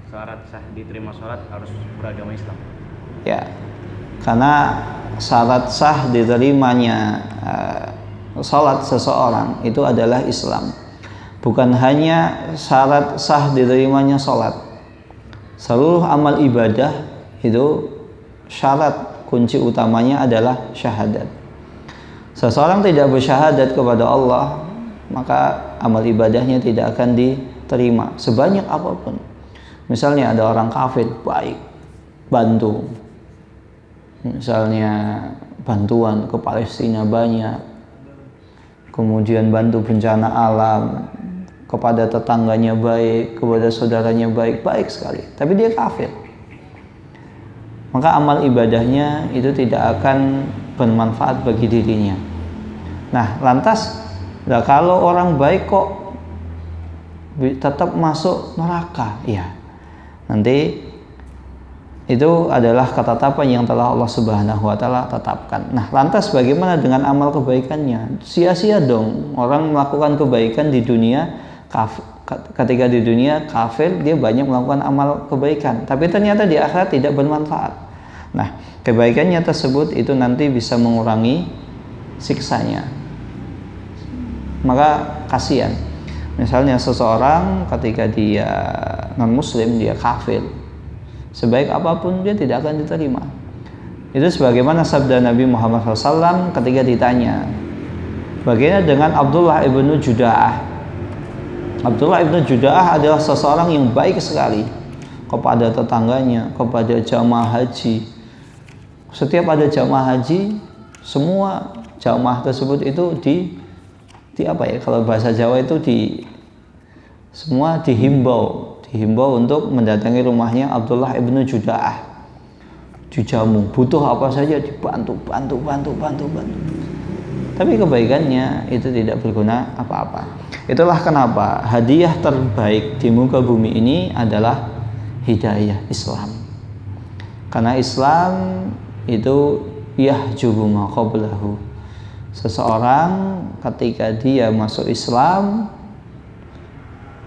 syarat sah diterima sholat harus beragama Islam? Ya, karena syarat sah diterimanya sholat seseorang itu adalah Islam. Bukan hanya syarat sah diterimanya sholat, seluruh amal ibadah itu syarat kunci utamanya adalah syahadat. Seseorang tidak bersyahadat kepada Allah, maka amal ibadahnya tidak akan diterima sebanyak apapun. Misalnya ada orang kafir baik, bantu, misalnya bantuan ke Palestina banyak, kemudian bantu bencana alam, kepada tetangganya baik, kepada saudaranya baik, baik sekali, tapi dia kafir, maka amal ibadahnya itu tidak akan bermanfaat bagi dirinya. Nah, lantas kalau orang baik kok tetap masuk neraka, ya nanti itu adalah ketetapan yang telah Allah Subhanahu wa taala tetapkan. Nah, lantas bagaimana dengan amal kebaikannya? Sia-sia dong orang melakukan kebaikan di dunia, ketika di dunia kafir dia banyak melakukan amal kebaikan, tapi ternyata di akhirat tidak bermanfaat. Nah, kebaikannya tersebut itu nanti bisa mengurangi siksanya. Maka kasihan. Misalnya seseorang ketika dia non muslim, dia kafir, sebaik apapun dia tidak akan diterima. Itu sebagaimana sabda Nabi Muhammad SAW ketika ditanya, bagaimana dengan Abdullah ibnu Juda'ah? Abdullah ibnu Juda'ah adalah seseorang yang baik sekali kepada tetangganya, kepada jamaah haji. Setiap ada jamaah haji, semua jamaah tersebut itu di apa ya, kalau bahasa Jawa itu semua dihimbau untuk mendatangi rumahnya Abdullah ibnu Juda'ah, dijamu, butuh apa saja dibantu. Tapi kebaikannya itu tidak berguna apa-apa. Itulah kenapa hadiah terbaik di muka bumi ini adalah hidayah Islam. Karena Islam itu yahjubu ma qablahu. Seseorang ketika dia masuk Islam,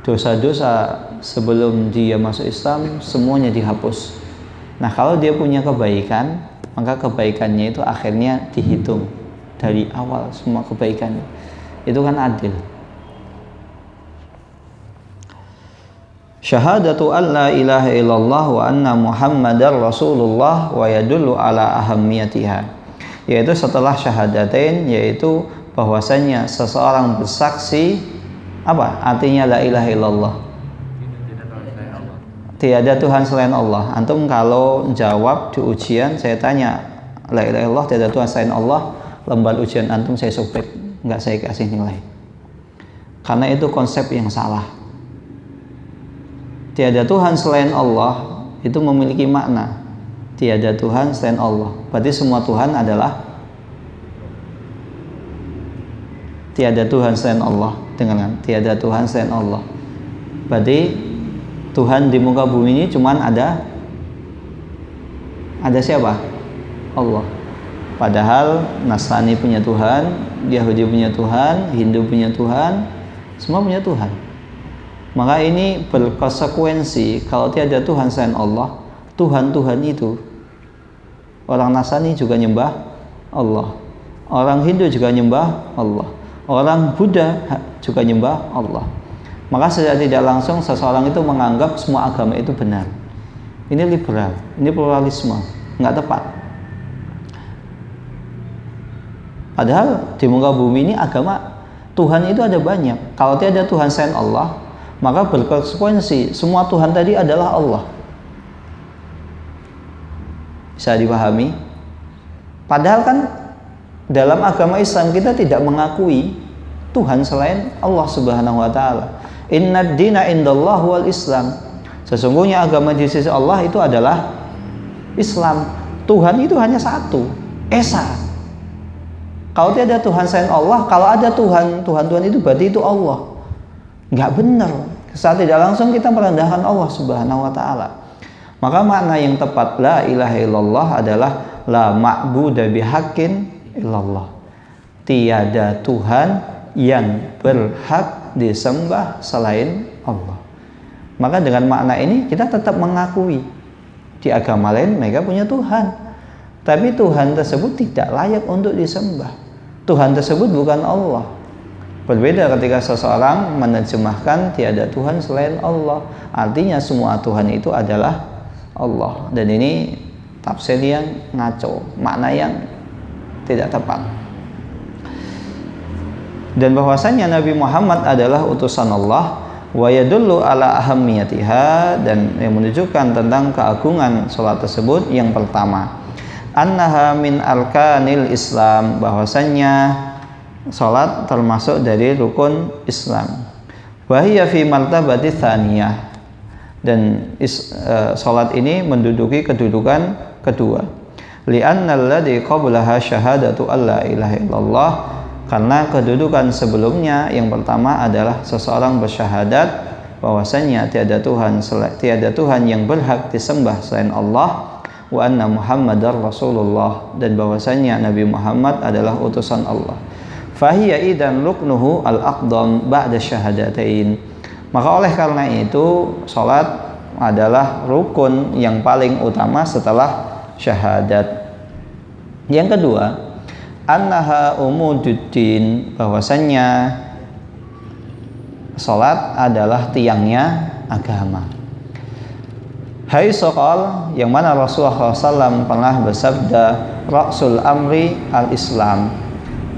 dosa-dosa sebelum dia masuk Islam semuanya dihapus. Nah, kalau dia punya kebaikan, maka kebaikannya itu akhirnya dihitung dari awal, semua kebaikan itu kan adil. Syahadatu an la ilaha illallah wa anna muhammadar rasulullah wa yadullu ala ahammiyatiha, yaitu setelah syahadatain, yaitu bahwasanya seseorang bersaksi apa artinya la ilaha illallah, tiada Tuhan selain Allah. Antum kalau jawab di ujian, saya tanya la ilaha illallah, tiada Tuhan selain Allah, lembar ujian antum saya sobek, nggak saya kasih nilai, karena itu konsep yang salah. Tiada Tuhan selain Allah itu memiliki makna tiada Tuhan selain Allah, berarti semua Tuhan adalah tiada Tuhan selain Allah. Dengan tiada Tuhan selain Allah, berarti Tuhan di muka bumi ini cuman ada siapa? Allah. Padahal Nasrani punya Tuhan, Yahudi punya Tuhan, Hindu punya Tuhan, semua punya Tuhan. Maka ini berkonsekuensi, kalau tiada Tuhan selain Allah, Tuhan-Tuhan itu, orang Nasrani juga nyembah Allah, orang Hindu juga nyembah Allah, orang Buddha juga nyembah Allah. Maka secara tidak langsung seseorang itu menganggap semua agama itu benar. Ini liberal, ini pluralisme, nggak tepat. Padahal di muka bumi ini agama Tuhan itu ada banyak. Kalau tiada Tuhan selain Allah, maka berkonsekuensi semua Tuhan tadi adalah Allah. Bisa dipahami? Padahal kan dalam agama Islam kita tidak mengakui Tuhan selain Allah Subhanahu wa taala. Innad dina indallah wal Islam. Sesungguhnya agama di sisi Allah itu adalah Islam. Tuhan itu hanya satu, Esa. Kalau tiada Tuhan selain Allah, kalau ada Tuhan itu berarti itu Allah. Nggak benar. Saat tidak langsung kita merendahkan Allah Subhanahu wa taala. Maka makna yang tepat la ilaha illallah adalah la ma'budu bihaqqin illallah. Tiada Tuhan yang berhak disembah selain Allah. Maka dengan makna ini kita tetap mengakui di agama lain mereka punya Tuhan, tapi Tuhan tersebut tidak layak untuk disembah. Tuhan tersebut bukan Allah. Berbeda ketika seseorang menerjemahkan tiada Tuhan selain Allah, artinya semua Tuhan itu adalah Allah, dan ini tafsir yang ngaco, makna yang tidak tepat. Dan bahwasanya Nabi Muhammad adalah utusan Allah, wa yadullu ala ahammiyatiha, dan yang menunjukkan tentang keagungan salat tersebut. Yang pertama, annaha min arkanil Islam, bahwasanya salat termasuk dari rukun Islam. Wa hiya fi martabati tsaniyah, dan salat ini menduduki kedudukan kedua. Li'anna alladhi qablaha syahadatu alla ilaha illallah, karena kedudukan sebelumnya yang pertama adalah seseorang bersyahadat bahwasanya tiada Tuhan yang berhak disembah selain Allah, wa anna Muhammadar Rasulullah, dan bahwasanya Nabi Muhammad adalah utusan Allah. Fahiya idan ruknuhu al-aqdam ba'da syahadatain, maka oleh karena itu salat adalah rukun yang paling utama setelah syahadat. Yang kedua, annaha umududdin, bahwasannya salat adalah tiangnya agama. Hai soqal, yang mana Rasulullah SAW pernah bersabda, Ra'sul amri al-Islam,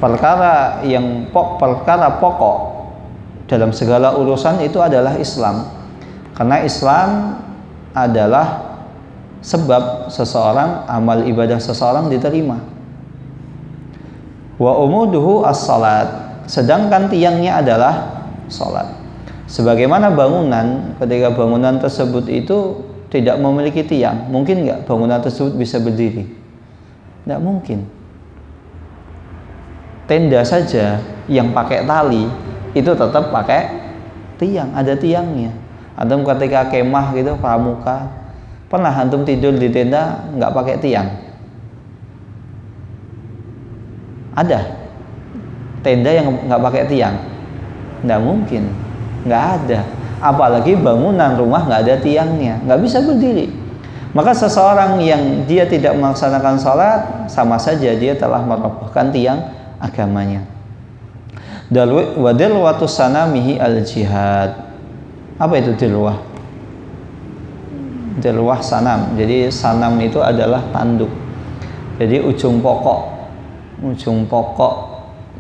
perkara pokok dalam segala urusan itu adalah Islam, karena Islam adalah sebab seseorang, amal ibadah seseorang diterima. Wa umuduhu as-salat, sedangkan tiangnya adalah salat. Sebagaimana bangunan, ketika bangunan tersebut itu tidak memiliki tiang, mungkin nggak bangunan tersebut bisa berdiri? Nggak mungkin. Tenda saja yang pakai tali itu tetap pakai tiang, ada tiangnya. Antum ketika kemah gitu, pramuka, pernah antum tidur di tenda nggak pakai tiang? Ada tenda yang nggak pakai tiang? Nggak mungkin, nggak ada. Apalagi bangunan rumah nggak ada tiangnya, nggak bisa berdiri. Maka seseorang yang dia tidak melaksanakan sholat, sama saja dia telah merobohkan tiang agamanya. Wadilwatu sanamihi al-jihad. Apa itu dilwah? Dilwah sanam. Jadi sanam itu adalah tanduk. Jadi ujung pokok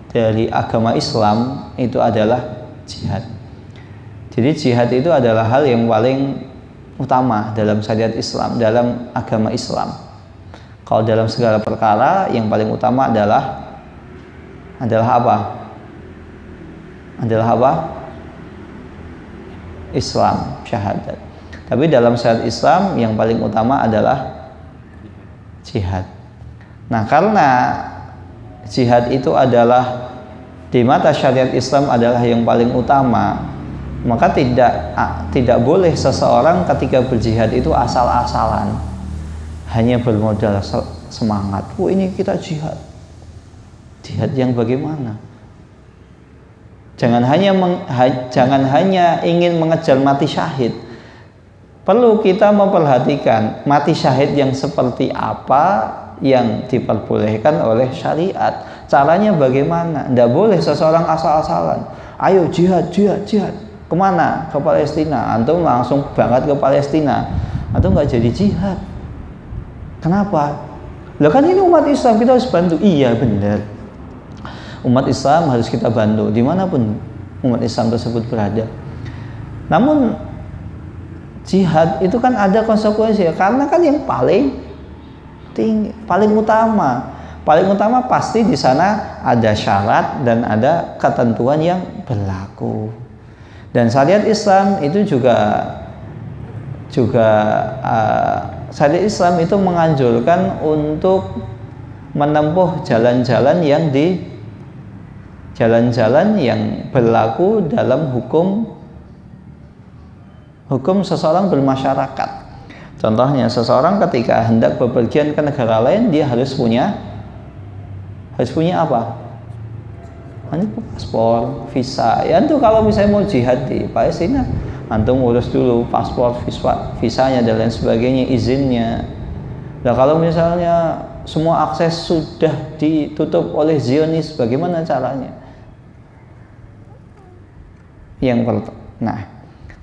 dari agama Islam itu adalah jihad. Jadi jihad itu adalah hal yang paling utama dalam syariat Islam, dalam agama Islam. Kalau dalam segala perkara yang paling utama adalah apa? Adalah apa? Islam, syahadat. Tapi dalam syariat Islam yang paling utama adalah jihad. Nah, karena jihad itu adalah di mata syariat Islam adalah yang paling utama, maka tidak boleh seseorang ketika berjihad itu asal-asalan, hanya bermodal semangat. Oh, ini kita jihad. Jihad yang bagaimana? Jangan hanya ingin mengejar mati syahid. Perlu kita memperhatikan mati syahid yang seperti apa yang diperbolehkan oleh syariat. Caranya bagaimana? Tidak boleh seseorang asal-asalan. Ayo jihad. Kemana? Ke Palestina. Antum langsung berangkat ke Palestina. Antum nggak jadi jihad. Kenapa? Lah kan ini umat Islam, kita harus bantu. Iya benar. Umat Islam harus kita bantu dimanapun umat Islam tersebut berada. Namun jihad itu kan ada konsekuensi, karena kan yang paling utama pasti di sana ada syarat dan ada ketentuan yang berlaku. Dan syariat Islam itu juga syariat Islam itu menganjurkan untuk menempuh jalan-jalan yang berlaku dalam hukum seseorang bermasyarakat. Contohnya, seseorang ketika hendak bepergian ke negara lain, dia harus punya apa? Paspor, visa. Ya itu kalau misalnya mau jihad di Palestina antum urus dulu paspor, visanya dan lain sebagainya, izinnya. Nah kalau misalnya semua akses sudah ditutup oleh Zionis, bagaimana caranya? Nah,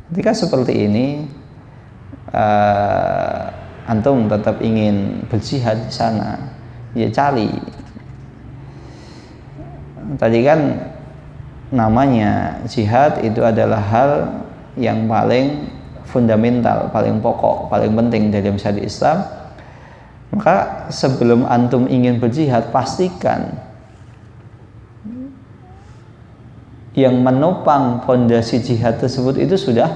ketika seperti ini, antum tetap ingin berjihad di sana, ya cari. Tadi kan namanya jihad itu adalah hal yang paling fundamental, paling pokok, paling penting dalam syariat Islam. Maka sebelum antum ingin berjihad, pastikan yang menopang fondasi jihad tersebut itu sudah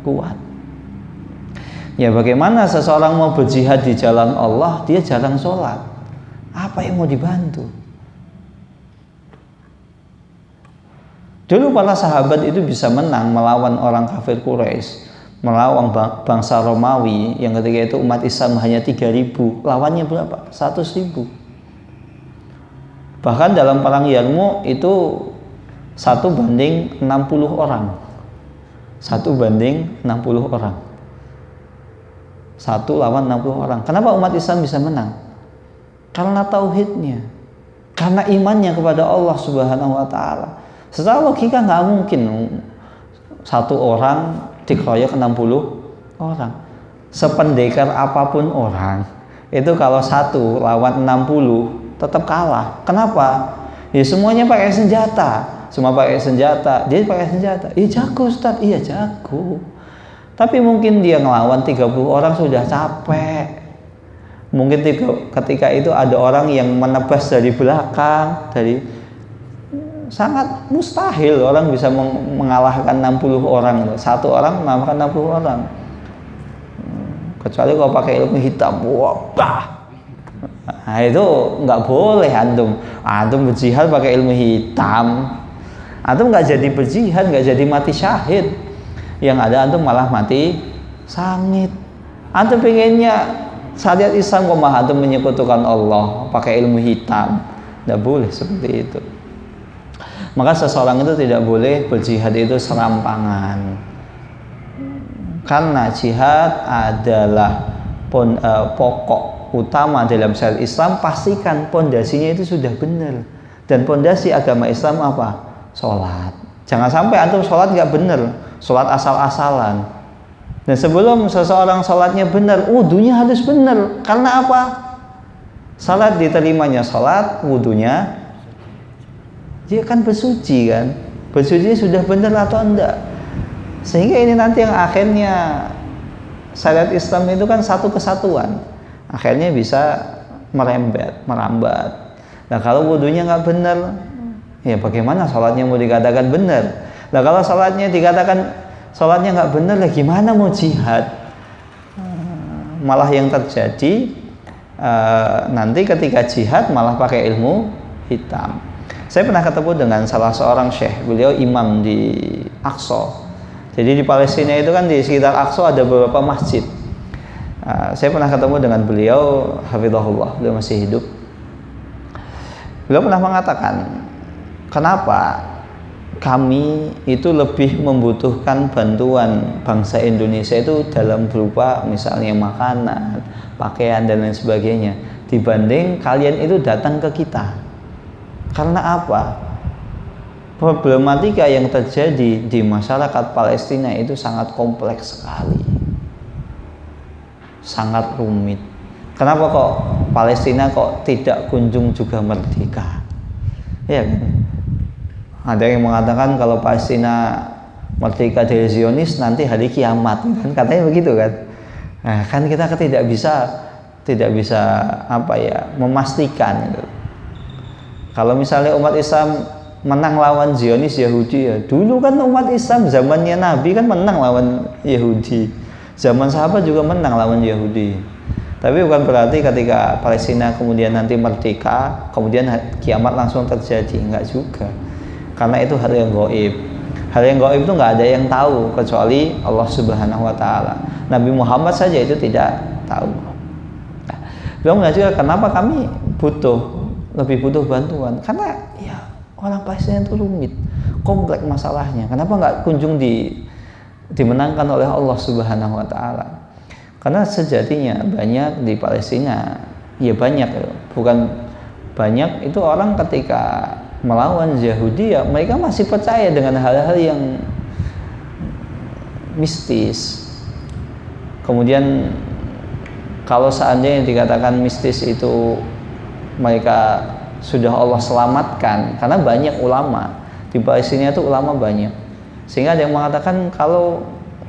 kuat. Ya bagaimana seseorang mau berjihad di jalan Allah, dia jarang sholat, apa yang mau dibantu? Dulu para sahabat itu bisa menang melawan orang kafir Quraisy, melawan bangsa Romawi yang ketika itu umat Islam hanya 3.000, lawannya berapa? 100.000. Bahkan dalam perang Yarmuk itu 1:60 orang. 1:60 orang. 1 lawan 60 orang. Kenapa umat Islam bisa menang? Karena tauhidnya, karena imannya kepada Allah Subhanahu wa taala. Secara logika nggak mungkin 1 orang dikeroyok 60 orang. Sependekar apapun orang, itu kalau 1 lawan 60 tetap kalah. Kenapa? Ya semuanya pakai senjata. Semua pakai senjata. Dia pakai senjata. Iya jago Ustaz, iya jago. Tapi mungkin dia ngelawan 30 orang sudah capek. Mungkin ketika itu ada orang yang menebas dari belakang, sangat mustahil orang bisa mengalahkan 60 orang. 1 orang mengalahkan 60 orang. Kecuali kalau pakai ilmu hitam. Wah. Nah, itu nggak boleh antum berjihad pakai ilmu hitam. Antum nggak jadi berjihad, nggak jadi mati syahid. Yang ada antum malah mati sangit. Antum pengennya syariat Islam kok malah antum menyekutukan Allah pakai ilmu hitam. Nggak boleh seperti itu. Maka seseorang itu tidak boleh berjihad itu serampangan. Karena jihad adalah pokok utama dalam syariat Islam. Pastikan pondasinya itu sudah benar. Dan pondasi agama Islam apa? Sholat. Jangan sampai antum sholat nggak benar, sholat asal-asalan. Dan sebelum seseorang sholatnya benar, wudunya harus benar. Karena apa? Sholat diterimanya sholat, wudunya dia kan bersuci kan, bersuci sudah benar atau enggak. Sehingga ini nanti yang akhirnya syariat Islam itu kan satu kesatuan, akhirnya bisa merambat. Nah kalau wudunya nggak benar, ya bagaimana sholatnya mau dikatakan benar? Nah kalau sholatnya dikatakan sholatnya nggak benar, lah gimana mau jihad? Malah yang terjadi nanti ketika jihad malah pakai ilmu hitam. Saya pernah ketemu dengan salah seorang syekh, beliau imam di Aqsa. Jadi di Palestina itu kan di sekitar Aqsa ada beberapa masjid. Saya pernah ketemu dengan beliau, hafizahullah, beliau masih hidup. Beliau pernah mengatakan, kenapa kami itu lebih membutuhkan bantuan bangsa Indonesia itu dalam berupa misalnya makanan, pakaian dan lain sebagainya, dibanding kalian itu datang ke kita. Karena apa? Problematika yang terjadi di masyarakat Palestina itu sangat kompleks sekali, sangat rumit. Kenapa kok Palestina kok tidak kunjung juga merdeka? Ya kan? Ada yang mengatakan kalau Palestina merdeka dari Zionis nanti hari kiamat, kan katanya begitu kan? Nah, kan kita tidak bisa memastikan gitu. Kalau misalnya umat Islam menang lawan Zionis Yahudi, ya dulu kan umat Islam zamannya Nabi kan menang lawan Yahudi, zaman sahabat juga menang lawan Yahudi. Tapi bukan berarti ketika Palestina kemudian nanti merdeka kemudian kiamat langsung terjadi, enggak juga. Karena itu hal yang gaib. Hal yang gaib itu nggak ada yang tahu kecuali Allah Subhanahu wa taala. Nabi Muhammad saja itu tidak tahu. Beliau mengajarkan kenapa kami lebih butuh bantuan. Karena ya orang Palestina itu rumit, kompleks masalahnya. Kenapa nggak kunjung dimenangkan oleh Allah Subhanahu wa Ta'ala? Karena sejatinya banyak di Palestina, ya banyak, bukan banyak itu orang ketika melawan Yahudi ya mereka masih percaya dengan hal-hal yang mistis. Kemudian kalau seandainya dikatakan mistis itu mereka sudah Allah selamatkan, karena banyak ulama di Palestina itu ulama banyak, sehingga ada yang mengatakan kalau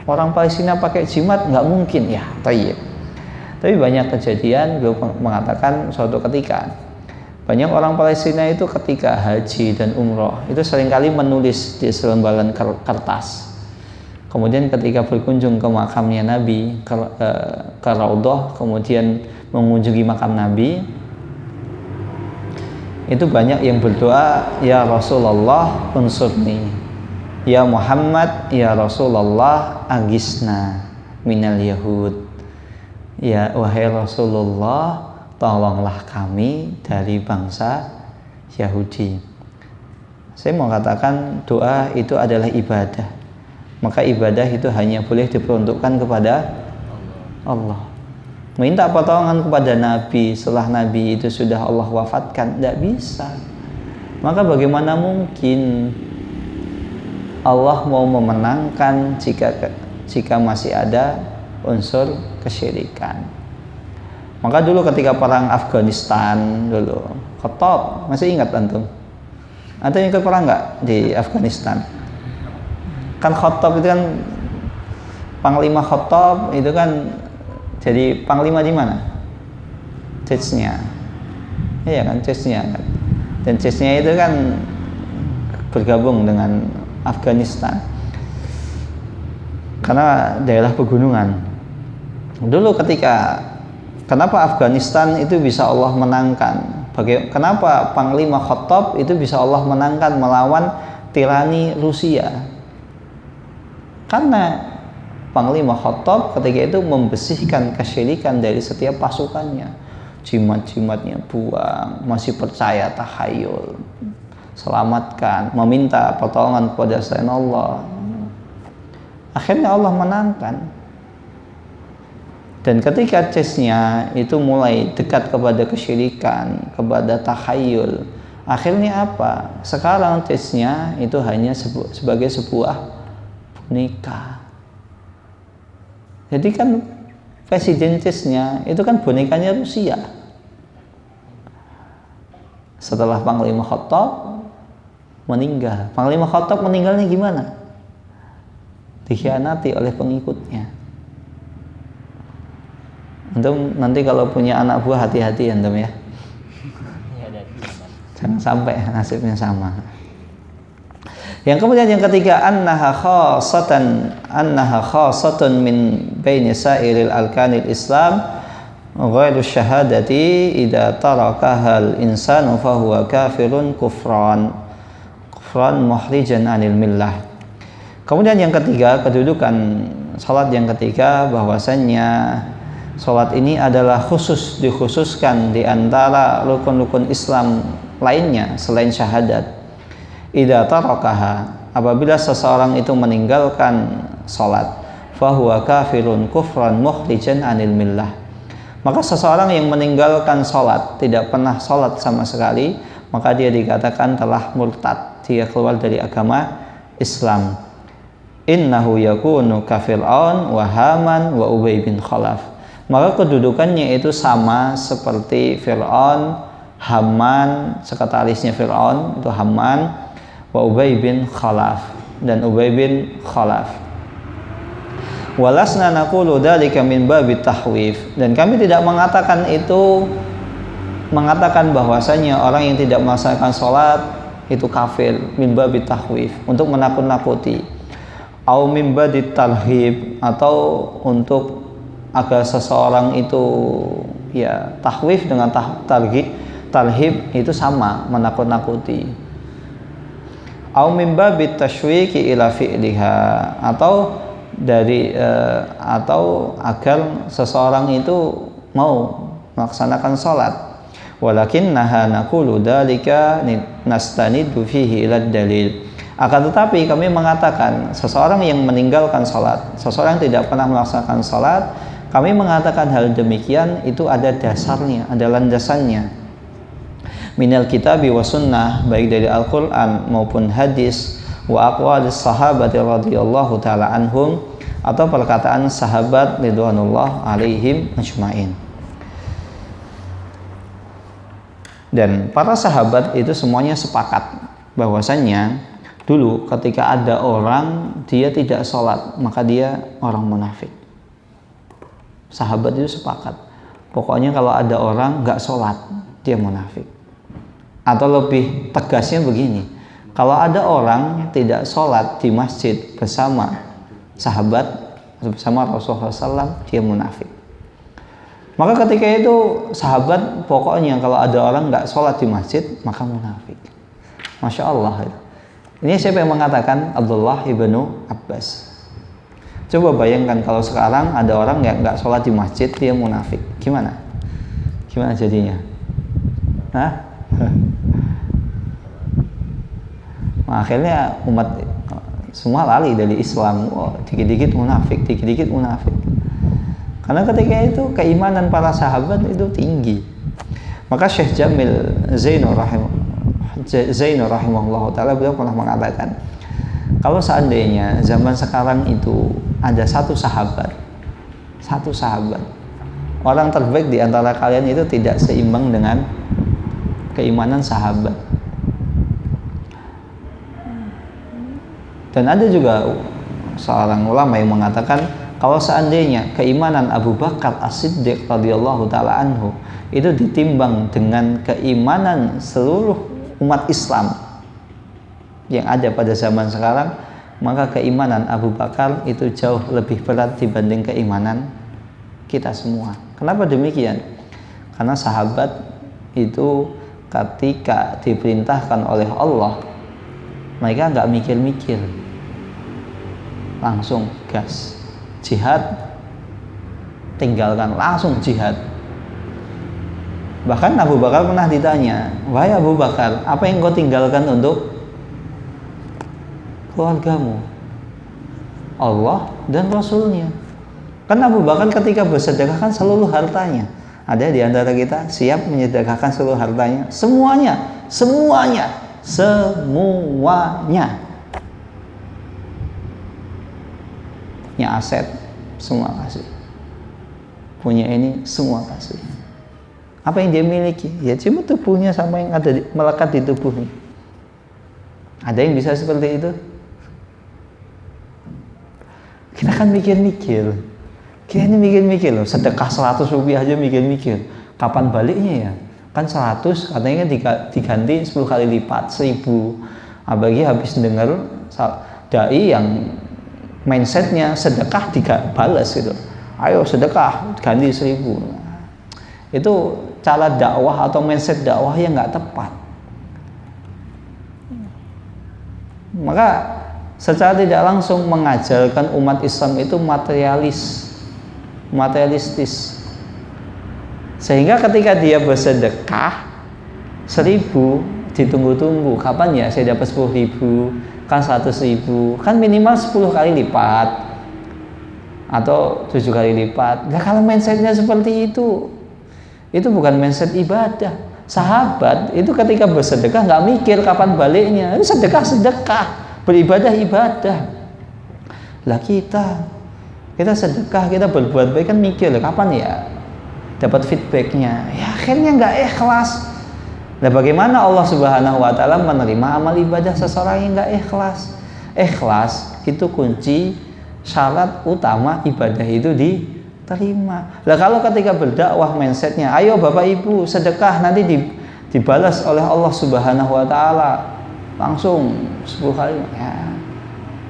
orang Palestina pakai jimat nggak mungkin ya, tapi banyak kejadian. Beliau mengatakan suatu ketika banyak orang Palestina itu ketika haji dan umroh itu seringkali menulis di selembaran kertas. Kemudian ketika berkunjung ke makamnya Nabi, ke Raudhah, kemudian mengunjungi makam Nabi, itu banyak yang berdoa, ya Rasulullah unsurni, ya Muhammad, ya Rasulullah agisna minal yahud, ya wahai Rasulullah tolonglah kami dari bangsa Yahudi. Saya mau katakan doa itu adalah ibadah, maka ibadah itu hanya boleh diperuntukkan kepada Allah. Minta pertolongan kepada Nabi setelah Nabi itu sudah Allah wafatkan, tidak bisa. Maka bagaimana mungkin Allah mau memenangkan jika masih ada unsur kesyirikan? Maka dulu ketika perang Afghanistan dulu, Khattab, masih ingat antum? Antum ikut perang nggak di Afghanistan? Kan Khattab itu kan Panglima Khattab itu kan jadi panglima di mana? Chechnya. Iya kan, Chechnya kan. Dan Chechnya itu kan bergabung dengan Afghanistan. Karena daerah pegunungan. Dulu kenapa Afghanistan itu bisa Allah menangkan? Kenapa Panglima Khattab itu bisa Allah menangkan melawan tirani Rusia? Karena Panglima Khattab ketika itu membersihkan kesyirikan dari setiap pasukannya. Jimat-jimatnya buang, masih percaya tahayul, selamatkan, meminta pertolongan kepada selain Allah. Akhirnya Allah menangkan. Dan ketika Chechnya itu mulai dekat kepada kesyirikan, kepada tahayul, akhirnya apa? Sekarang Chechnya itu hanya sebagai sebuah boneka. Jadi kan presiden Chechnya itu kan bonekanya Rusia. Setelah Panglima Khattab meninggal, Panglima Khattab meninggalnya gimana? Dikhianati oleh pengikutnya. Antum nanti kalau punya anak buah hati-hati antum ya. Jangan sampai nasibnya sama. Yang kemudian yang ketiga, annaha khassatun min baini sa'iril arkanil Islam ghairu syahadati idza tarakaha al-insanu fahuwa kafirun kufran muhrijan anil millah. Kemudian yang ketiga, kedudukan salat yang ketiga, bahwasannya salat ini adalah dikhususkan di antara rukun-rukun Islam lainnya selain syahadat. Idza tarakaha, apabila seseorang itu meninggalkan salat, fahuwa kafirun kufran mukhrijan anil millah, maka seseorang yang meninggalkan salat, tidak pernah salat sama sekali, maka dia dikatakan telah murtad, dia keluar dari agama Islam. Innahu yakunu kafir'aun wa Haman wa Ubay bin Khalaf, maka kedudukannya itu sama seperti Fir'aun, Haman, sekretarisnya Fir'aun itu Haman, wa Ubay bin Khalaf, dan Ubay bin Khalaf. Walasna naqulu dzalika min babit tahwif, dan kami tidak mengatakan bahwasanya orang yang tidak melaksanakan salat itu kafir, min babit tahwif, untuk menakut-nakuti, au min babit talhib, atau untuk agar seseorang itu ya tahwif dengan talhib itu sama, menakut-nakuti. Au min babit tasywiqi ila fi'liha, atau agar seseorang itu mau melaksanakan salat. Walakinnaha naqulu dzalika nastanidu fihi ila dalil. Akan tetapi kami mengatakan seseorang yang meninggalkan salat, seseorang yang tidak pernah melaksanakan salat, kami mengatakan hal demikian itu ada dasarnya, ada landasannya. Minal kitabi wa sunnah, baik dari Al-Qur'an maupun hadis, wa aqwalis sahabat radhiyallahu taala anhum, atau perkataan sahabat ridwanullah alaihim ajmain. Dan para sahabat itu semuanya sepakat bahwasannya dulu ketika ada orang dia tidak sholat, maka dia orang munafik. Sahabat itu sepakat, pokoknya kalau ada orang nggak sholat, dia munafik. Atau lebih tegasnya begini, kalau ada orang tidak sholat di masjid bersama sahabat, bersama Rasulullah SAW, dia munafik. Maka ketika itu sahabat pokoknya kalau ada orang nggak sholat di masjid, maka munafik. Masya Allah. Ini siapa yang mengatakan? Abdullah ibnu Abbas. Coba bayangkan kalau sekarang ada orang yang nggak sholat di masjid, dia munafik. Gimana? Gimana jadinya? Hah? Nah, akhirnya umat semua lari dari Islam. Oh, dikit-dikit munafik, dikit-dikit munafik. Karena ketika itu keimanan para sahabat itu tinggi. Maka Syekh Jamil Zainur rahimahullah ta'ala beliau pernah mengatakan, kalau seandainya zaman sekarang itu ada satu sahabat, orang terbaik di antara kalian itu tidak seimbang dengan keimanan sahabat. Dan ada juga seorang ulama yang mengatakan, kalau seandainya keimanan Abu Bakar As-Siddiq radhiyallahu taala anhu itu ditimbang dengan keimanan seluruh umat Islam yang ada pada zaman sekarang, maka keimanan Abu Bakar itu jauh lebih berat dibanding keimanan kita semua. Kenapa demikian? Karena sahabat itu ketika diperintahkan oleh Allah, mereka nggak mikir-mikir, langsung gas, jihad, tinggalkan, langsung jihad. Bahkan Abu Bakar pernah ditanya, wahai Abu Bakar, apa yang kau tinggalkan untuk keluargamu? Allah dan Rasulnya. Kan Abu Bakar ketika bersedekah kan seluruh hartanya. Ada di antara kita siap menyedekahkan seluruh hartanya? Semuanya. Punya aset, semua kasih. Punya ini, semua kasih. Apa yang dia miliki? Ya cuma tubuhnya sama yang ada melekat di tubuhnya. Ada yang bisa seperti itu? Kita kan mikir-mikir. Kita ini mikir-mikir loh. Sedekah 100 rupiah aja mikir-mikir. Kapan baliknya ya? Kan 100 katanya diganti 10 kali lipat, 1000. Apalagi habis dengar dai yang mindsetnya sedekah balas gitu. Ayo sedekah ganti 1000. Itu cara dakwah atau mindset dakwah yang nggak tepat. Maka secara tidak langsung mengajarkan umat Islam itu materialistis. Sehingga ketika dia bersedekah 1000 ditunggu-tunggu, kapan ya saya dapat 10.000, kan 100.000, kan minimal 10 kali lipat atau 7 kali lipat. Nah, kalau mindsetnya seperti itu bukan mindset ibadah. Sahabat itu ketika bersedekah nggak mikir kapan baliknya, itu sedekah, beribadah ibadah. Lah kita sedekah, kita berbuat baik kan mikir kapan ya dapat feedbacknya. Ya akhirnya nggak ikhlas. Nah, bagaimana Allah Subhanahu wa taala menerima amal ibadah seseorang yang nggak ikhlas? Ikhlas itu kunci syarat utama ibadah itu diterima. Lah kalau ketika berdakwah mindsetnya, ayo Bapak Ibu sedekah nanti dibalas oleh Allah Subhanahu wa taala langsung 10 kali. Ya.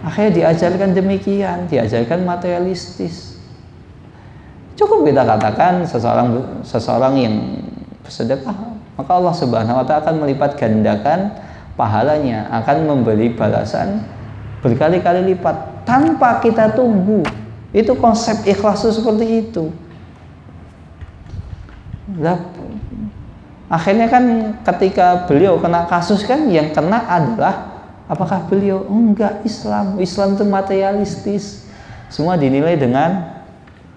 Akhirnya diajarkan demikian, diajarkan materialistis. Cukup kita katakan seseorang yang bersedekah, maka Allah Subhanahu wa taala akan melipat gandakan pahalanya, akan memberi balasan berkali-kali lipat tanpa kita tunggu. Itu konsep ikhlas itu seperti itu. Akhirnya kan ketika beliau kena kasus kan yang kena adalah apakah beliau? Enggak, Islam. Islam itu materialistis. Semua dinilai dengan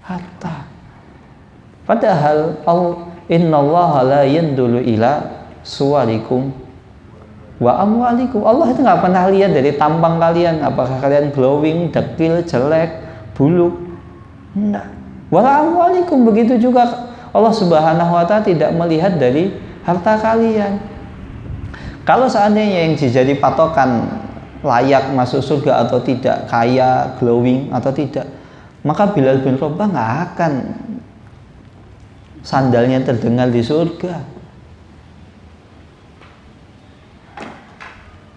harta. Padahal innallaha la yandulu ila suwarikum wa amwalikum. Allah itu nggak pernah lihat dari tampang kalian, apakah kalian glowing, dekil, jelek, buluk. Enggak. Wa amwalikum, begitu juga Allah Subhanahu wa ta'ala tidak melihat dari harta kalian. Kalau seandainya yang jadi patokan layak masuk surga atau tidak, kaya, glowing atau tidak, maka Bilal bin Rabah nggak akan sandalnya terdengar di surga.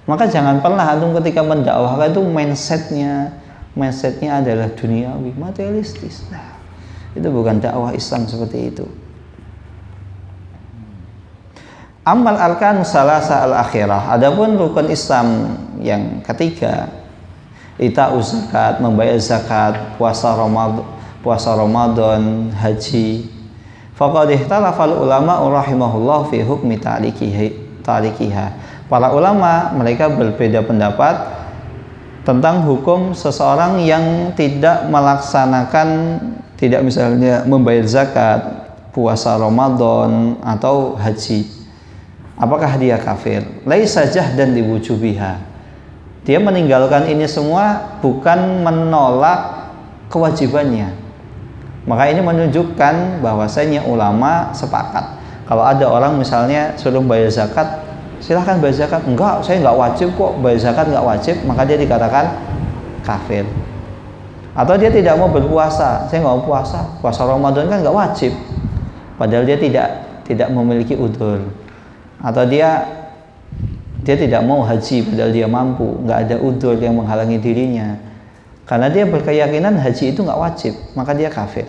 Maka jangan pernah antum ketika mendakwahkan itu mindsetnya adalah duniawi, materialistis. Nah, itu bukan dakwah Islam seperti itu. Amal arkan salasa al akhirah. Adapun rukun Islam yang ketiga, ita'u zakat, membayar zakat, puasa Ramadan, haji. Faqad ihtalafal ulama rahimahullah fi hukmi tarikiha. Para ulama mereka berbeda pendapat tentang hukum seseorang yang tidak melaksanakan, tidak misalnya membayar zakat, puasa Ramadan atau haji. Apakah dia kafir? Laisa jahdan liwujubiha. Dia meninggalkan ini semua bukan menolak kewajibannya. Maka ini menunjukkan bahwasanya ulama sepakat. Kalau ada orang misalnya suruh bayar zakat, silahkan bayar zakat. Enggak, saya enggak wajib kok, bayar zakat enggak wajib, maka dia dikatakan kafir. Atau dia tidak mau berpuasa, saya enggak mau puasa Ramadan kan enggak wajib, padahal dia tidak memiliki udzur. Atau dia tidak mau haji padahal dia mampu, nggak ada udzur yang menghalangi dirinya, karena dia berkeyakinan haji itu nggak wajib, maka dia kafir.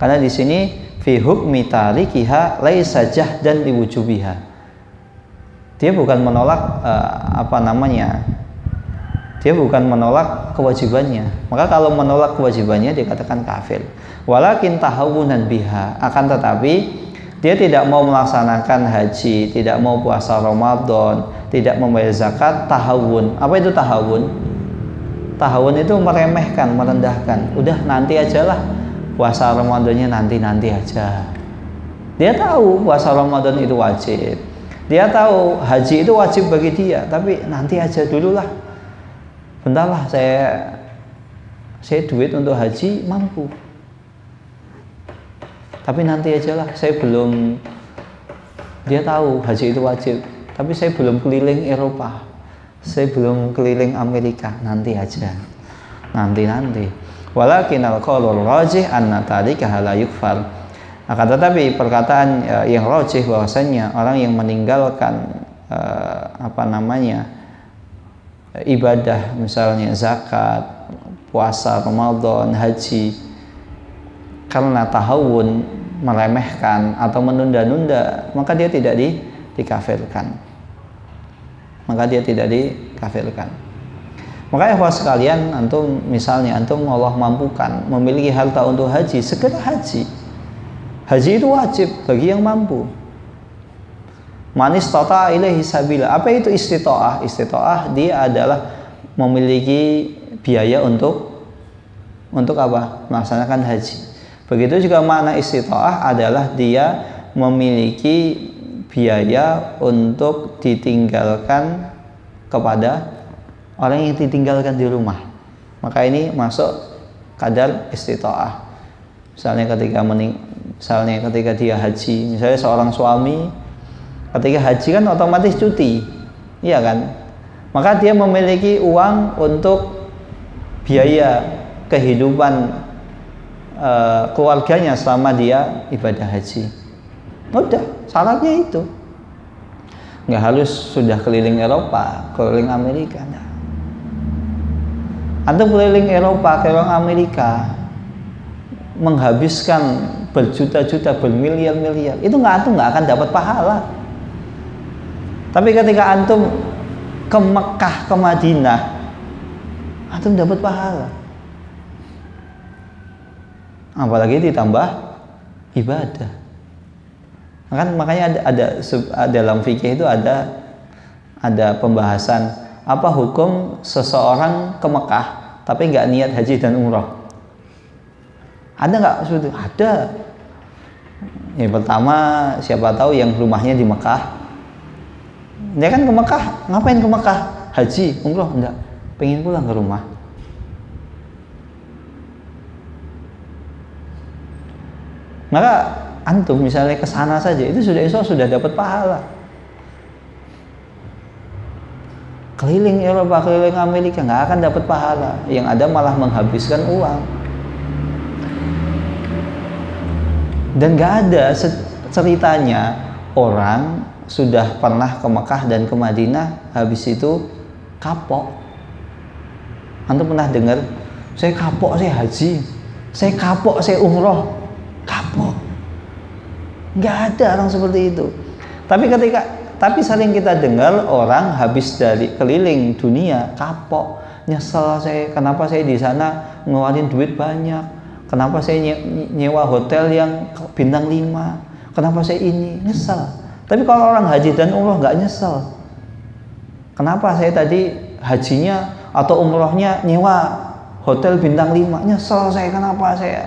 Karena di sini fi hukmi tarikiha laisa jahdan liwujubiha. Dia bukan menolak dia bukan menolak kewajibannya. Maka kalau menolak kewajibannya dikatakan kafir. Walakin tahawunan biha, akan tetapi dia tidak mau melaksanakan haji, tidak mau puasa Ramadan, tidak membayar zakat, tahawun. Apa itu tahawun? Tahawun itu meremehkan, merendahkan. Udah nanti ajalah, puasa Ramadannya nanti aja. Dia tahu puasa Ramadan itu wajib. Dia tahu haji itu wajib bagi dia, tapi nanti aja dulu lah. Bentarlah, saya duit untuk haji mampu. Tapi nanti aja lah, saya belum. Dia tahu haji itu wajib, tapi saya belum keliling Eropa, saya belum keliling Amerika, nanti aja, nanti. Walakin al-qaulur rajih anna tarikaha la yukfar. Akan tetapi perkataan yang rajih bahwasanya orang yang meninggalkan ibadah misalnya zakat, puasa Ramadan, haji karena tahawun, meremehkan atau menunda-nunda, maka dia tidak dikafirkan. Maka ikhwah sekalian, antum Allah mampukan memiliki harta untuk haji, segera haji. Haji itu wajib bagi yang mampu. Man istata'a ilaihi sabila. Apa itu istita'ah? Istita'ah dia adalah memiliki biaya untuk apa? Melaksanakan haji. Begitu juga makna istita'ah adalah dia memiliki biaya untuk ditinggalkan kepada orang yang ditinggalkan di rumah. Maka ini masuk kadar istita'ah. Misalnya ketika dia haji, misalnya seorang suami ketika haji kan otomatis cuti, iya kan? Maka dia memiliki uang untuk biaya kehidupan keluarganya selama dia ibadah haji. Udah, syaratnya itu. Nggak harus sudah keliling Eropa, keliling Amerika. Nah. Antum keliling Eropa, keliling Amerika, menghabiskan berjuta-juta, bermiliar-miliar, itu antum nggak akan dapat pahala. Tapi ketika antum ke Mekah, ke Madinah, antum dapat pahala. Apalagi ditambah ibadah. Kan makanya dalam fikih itu ada pembahasan apa hukum seseorang ke Mekah tapi nggak niat haji dan umroh. Ada nggak seperti itu? Ada. Yang pertama, siapa tahu yang rumahnya di Mekah. Dia kan ke Mekah, ngapain ke Mekah? Haji, umroh? Enggak, pengen pulang ke rumah. Maka antum misalnya ke sana saja, itu sudah dapat pahala. Keliling Eropa, keliling Amerika nggak akan dapat pahala. Yang ada malah menghabiskan uang. Dan nggak ada ceritanya orang sudah pernah ke Mekah dan ke Madinah habis itu kapok. Antum pernah dengar, saya kapok saya haji, saya kapok saya umroh, kapok? Nggak ada orang seperti itu. Tapi sering kita dengar orang habis dari keliling dunia kapok, nyesel saya, kenapa saya di sana ngeluarin duit banyak. Kenapa saya nyewa hotel yang bintang 5? Kenapa saya ini? Nyesel. Tapi kalau orang haji dan umroh nggak nyesel. Kenapa saya tadi hajinya atau umrohnya nyewa hotel bintang 5? Nyesel saya, kenapa saya